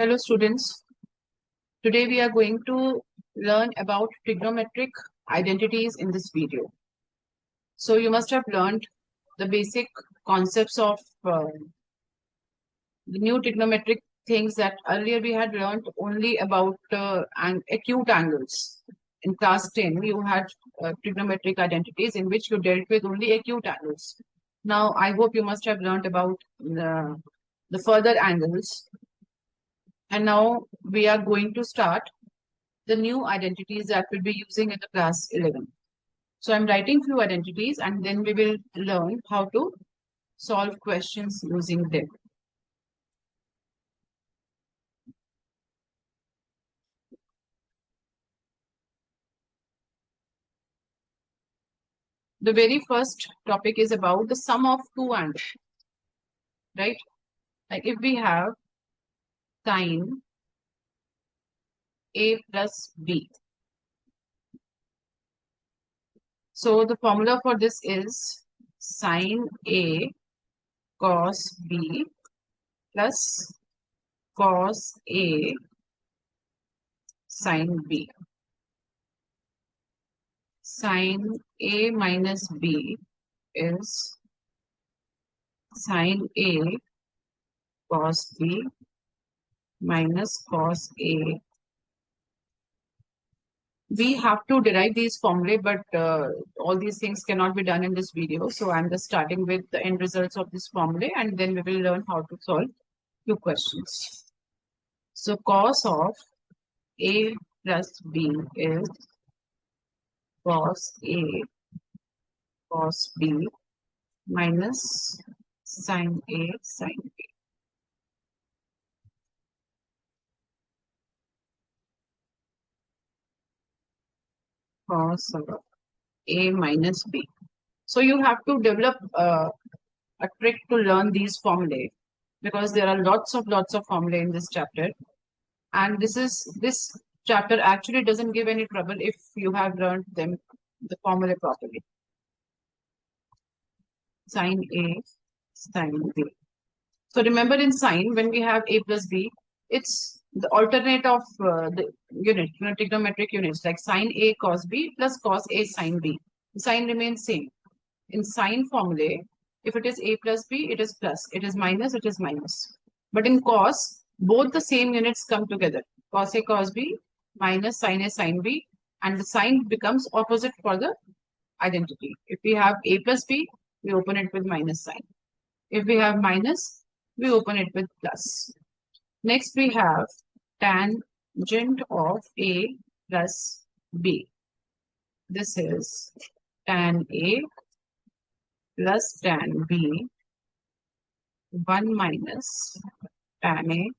Hello students, today we are going to learn about trigonometric identities in this video. So you must have learned the basic concepts of the new trigonometric things that earlier we had learned only about acute angles. In class 10 you had trigonometric identities in which you dealt with only acute angles. Now I hope you must have learned about the further angles, and now we are going to start the new identities that we'll be using in the class 11. So I'm writing few identities and then we will learn how to solve questions using them. The very first topic is about the sum of two angles, right? Like if we have sine A plus B. So the formula for this is sine A cos B plus cos A sine B. Sine A minus B is sine A cos B minus cos A. We have to derive these formulae, but all these things cannot be done in this video. So I'm just starting with the end results of this formulae and then we will learn how to solve few questions. So cos of A plus B is cos A cos B minus sine A sine B. Cos of A minus B. So you have to develop a trick to learn these formulae because there are lots of formulae in this chapter, and this chapter actually doesn't give any trouble if you have learned them the formula properly. Sine A sine B. So remember, in sine, when we have A plus B, it's the alternate of the unit, trigonometric units, like sine A cos B plus cos A sine B. The sign remains same. In sine formulae, if it is A plus B, it is plus. It is minus, it is minus. But in cos, both the same units come together. Cos A cos B minus sine A sine B, and the sign becomes opposite for the identity. If we have A plus B, we open it with minus sign. If we have minus, we open it with plus. Next, we have tangent of A plus B. This is tan A plus tan B 1 minus tan A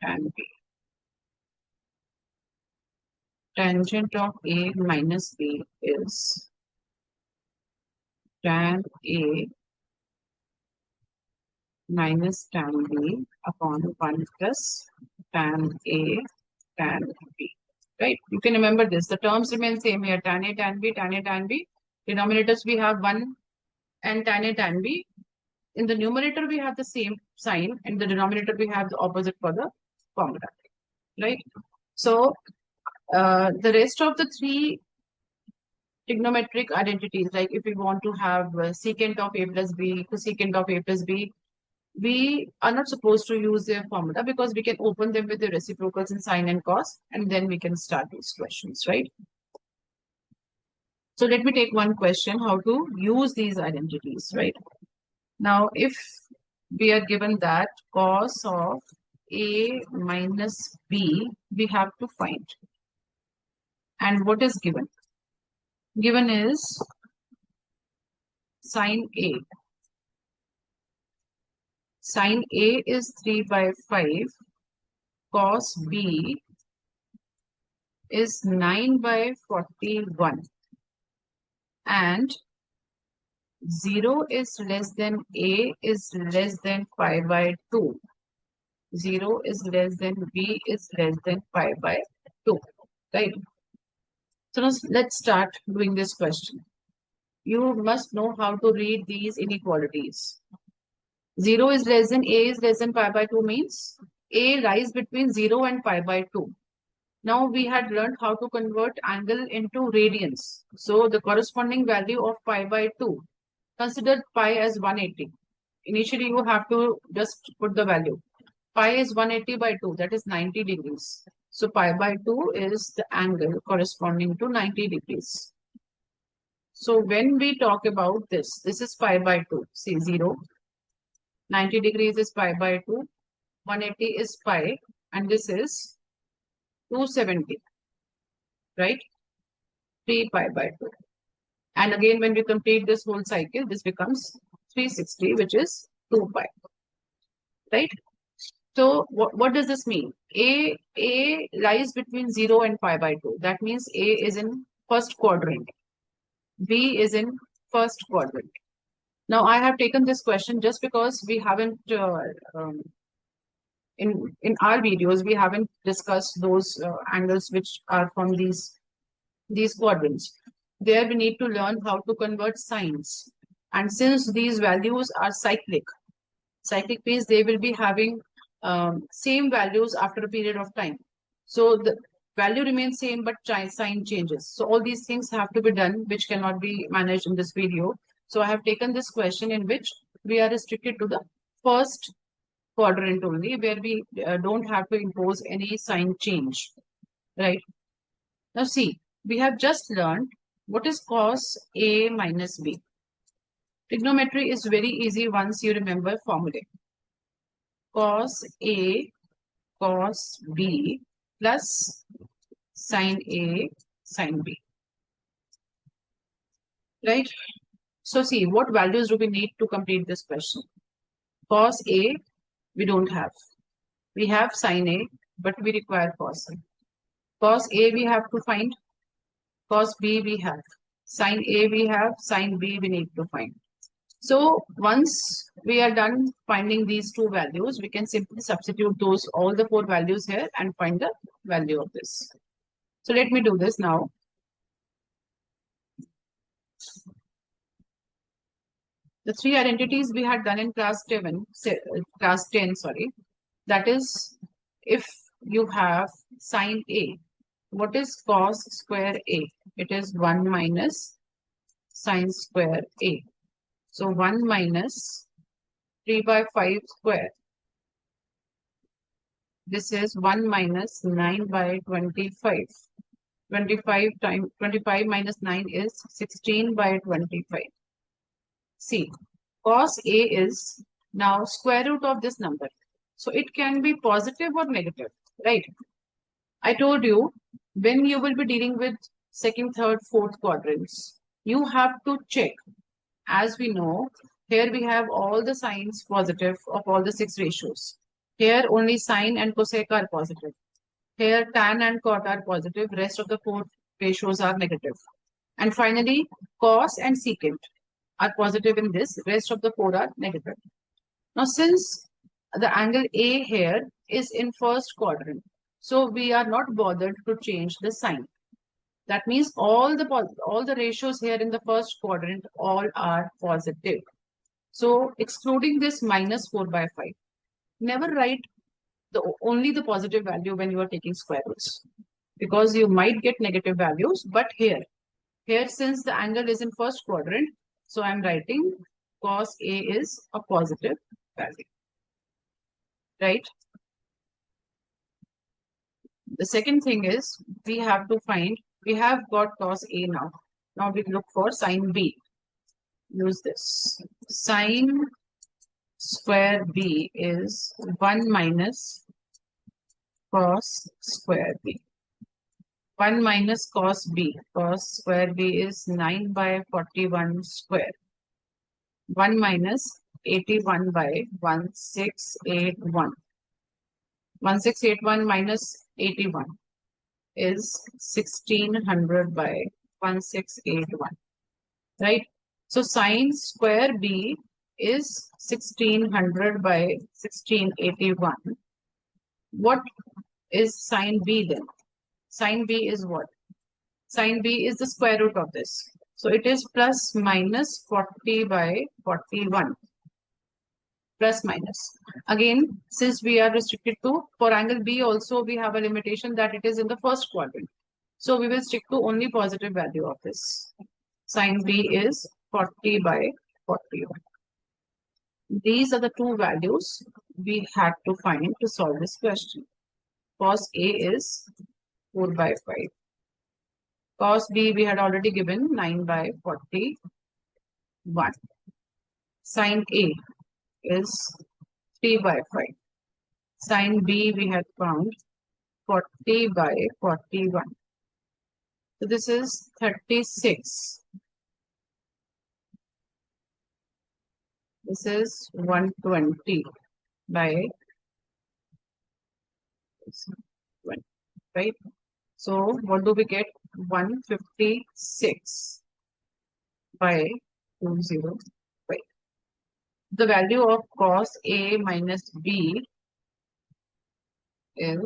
tan B. Tangent of A minus B is tan A minus tan B upon 1 plus tan A tan B. Right? You can remember this. The terms remain same here. Tan A tan B, tan A tan B. Denominators we have 1 and tan A tan B. In the numerator we have the same sign, and the denominator we have the opposite for the formula. Right? So the rest of the three trigonometric identities, like if we want to have secant of A plus B, cosecant of A plus B, we are not supposed to use their formula because we can open them with the reciprocals in sine and cos, and then we can start these questions, right? So let me take one question, how to use these identities, right? Now, if we are given that cos of A minus B, we have to find. And what is given? Given is sine A. Sine A is 3 by 5. Cos B is 9 by 41. And 0 is less than A is less than 5 by 2. 0 is less than B is less than 5 by 2. Right? So now let's start doing this question. You must know how to read these inequalities. 0 is less than A is less than pi by 2 means A lies between 0 and pi by 2. Now we had learned how to convert angle into radians. So the corresponding value of pi by 2, consider pi as 180. Initially you have to just put the value. Pi is 180 by 2, that is 90 degrees. So pi by 2 is the angle corresponding to 90 degrees. So when we talk about this is pi by 2. See 0, 90 degrees is pi by 2, 180 is pi, and this is 270, right? 3 pi by 2. And again, when we complete this whole cycle, this becomes 360, which is 2 pi, right? So what does this mean? A lies between 0 and pi by 2. That means A is in first quadrant. B is in first quadrant. Now, I have taken this question just because we haven't, in our videos, we haven't discussed those angles which are from these quadrants. There we need to learn how to convert sines. And since these values are cyclic means they will be having same values after a period of time. So the value remains same, but sign changes. So all these things have to be done, which cannot be managed in this video. So I have taken this question in which we are restricted to the first quadrant only, where we don't have to impose any sign change, right? Now see, we have just learned what is cos A minus B. Trigonometry is very easy once you remember formula. Cos A cos B plus sin A sin B. Right? So see, what values do we need to complete this question? Cos A, we don't have. We have sin A, but we require cos A. Cos A we have to find. Cos B we have. Sin A we have. Sin B we need to find. So once we are done finding these two values, we can simply substitute all the four values here and find the value of this. So let me do this now. The three identities we had done in class 10, that is, if you have sin A, what is cos square A? It is 1 minus sin square A. So 1 minus 3 by 5 square. This is 1 minus 9 by 25. 25 minus 9 is 16 by 25. See, cos A is now square root of this number. So it can be positive or negative, right? I told you, when you will be dealing with second, third, fourth quadrants, you have to check. As we know, here we have all the signs positive of all the 6 ratios. Here only sine and cosec are positive. Here tan and cot are positive. Rest of the 4 ratios are negative. And finally, cos and secant are positive in this. Rest of the 4 are negative. Now, since the angle A here is in first quadrant, so we are not bothered to change the sign. That means all the ratios here in the first quadrant all are positive. So excluding this minus 4 by 5. Never write only the positive value when you are taking square roots, because you might get negative values. But here since the angle is in first quadrant, so I am writing cos A is a positive value, right? The second thing is we have to find, we have got cos A now. Now we look for sin B. Use this. Sin square B is 1 minus cos square B. 1 minus cos B. Cos square B is 9 by 41 square. 1 minus 81 by 1681. 1681 minus 81 is 1600 by 1681. Right? So sin square B is 1600 by 1681. What is sin B then? Sin B is what? Sin B is the square root of this. So it is plus minus 40 by 41. plus minus. Again, since we are restricted to, for angle B also we have a limitation that it is in the first quadrant. So we will stick to only positive value of this. Sine B is 40 by 41. These are the two values we had to find to solve this question. Cos A is 4 by 5. Cos B we had already given 9 by 41. Sine A is 3 by 5. Sine B we had found 40 by 41. So this is 36. This is 120 by 20, right? So what do we get? 156 by 205. The value of cos A minus B is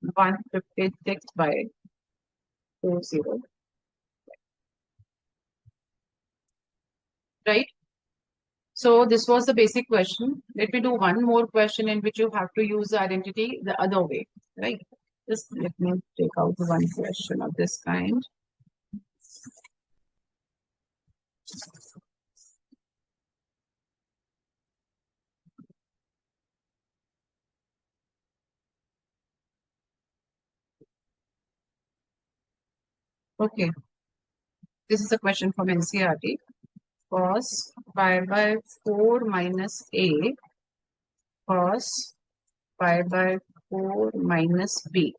156 by 205. Right? So this was the basic question. Let me do one more question in which you have to use the identity the other way, right? Just let me take out one question of this kind. Okay, this is a question from NCERT. Cos pi by 4 minus A cos pi by 4 minus B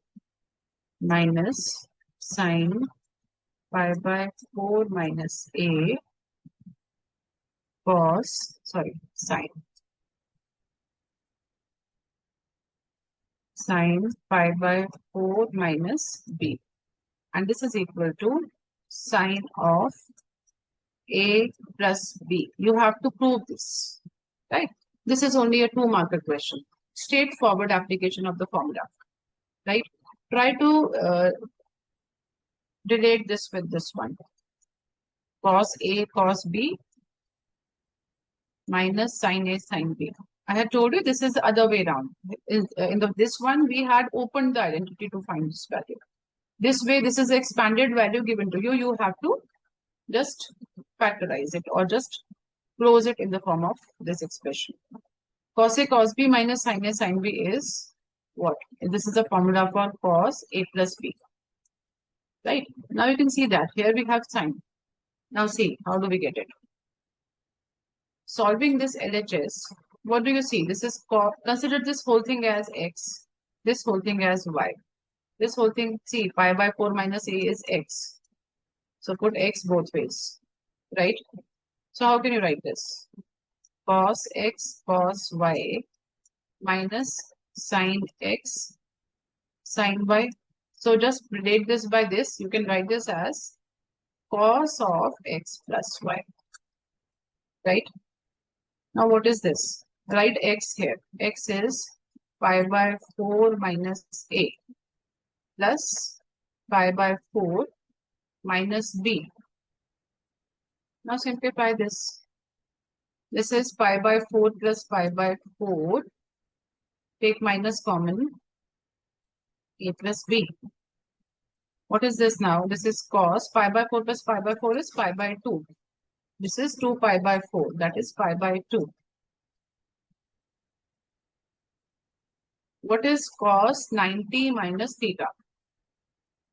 minus sine pi by 4 minus A cos, sine pi by 4 minus B. And this is equal to sine of A plus B. You have to prove this, right? This is only a 2-marker question. Straightforward application of the formula, right? Try to relate this with this one. Cos A cos B minus sine A sine B. I had told you this is the other way around. In this one, we had opened the identity to find this value. This way, this is the expanded value given to you. You have to just factorize it or just close it in the form of this expression. Cos A cos B minus sin A sin B is what? This is the formula for cos A plus B. Right? Now you can see that here we have sine. Now see, how do we get it? Solving this LHS, what do you see? This is consider this whole thing as x, this whole thing as y. This whole thing, see, pi by 4 minus A is x. So put x both ways, right? So how can you write this? Cos x cos y minus sin x sin y. So just relate this by this. You can write this as cos of x plus y, right? Now what is this? Write x here. X is pi by 4 minus A plus pi by 4 minus B. Now simplify this. This is pi by 4 plus pi by 4. Take minus common. A plus B. What is this now? This is cos pi by 4 plus pi by 4 is pi by 2. This is 2 pi by 4. That is pi by 2. What is cos 90 minus theta?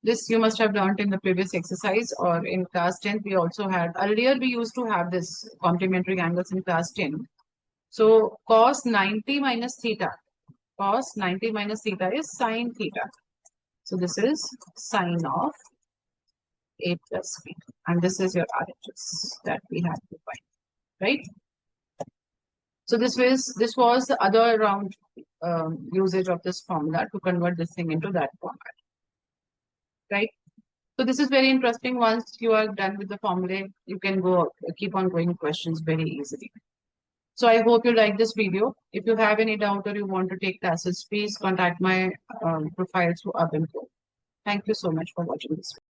This you must have learned in the previous exercise or in class 10. We also had, earlier we used to have this complementary angles in class 10. So cos 90 minus theta. Cos 90 minus theta is sine theta. So this is sine of A plus B. And this is your RHS that we have to find, right? So this was the other round usage of this formula to convert this thing into that format, right? So this is very interesting. Once you are done with the formula, you can go keep on going questions very easily. So I hope you like this video. If you have any doubt or you want to take classes, please contact my profile through Up and Go. Thank you so much for watching this video.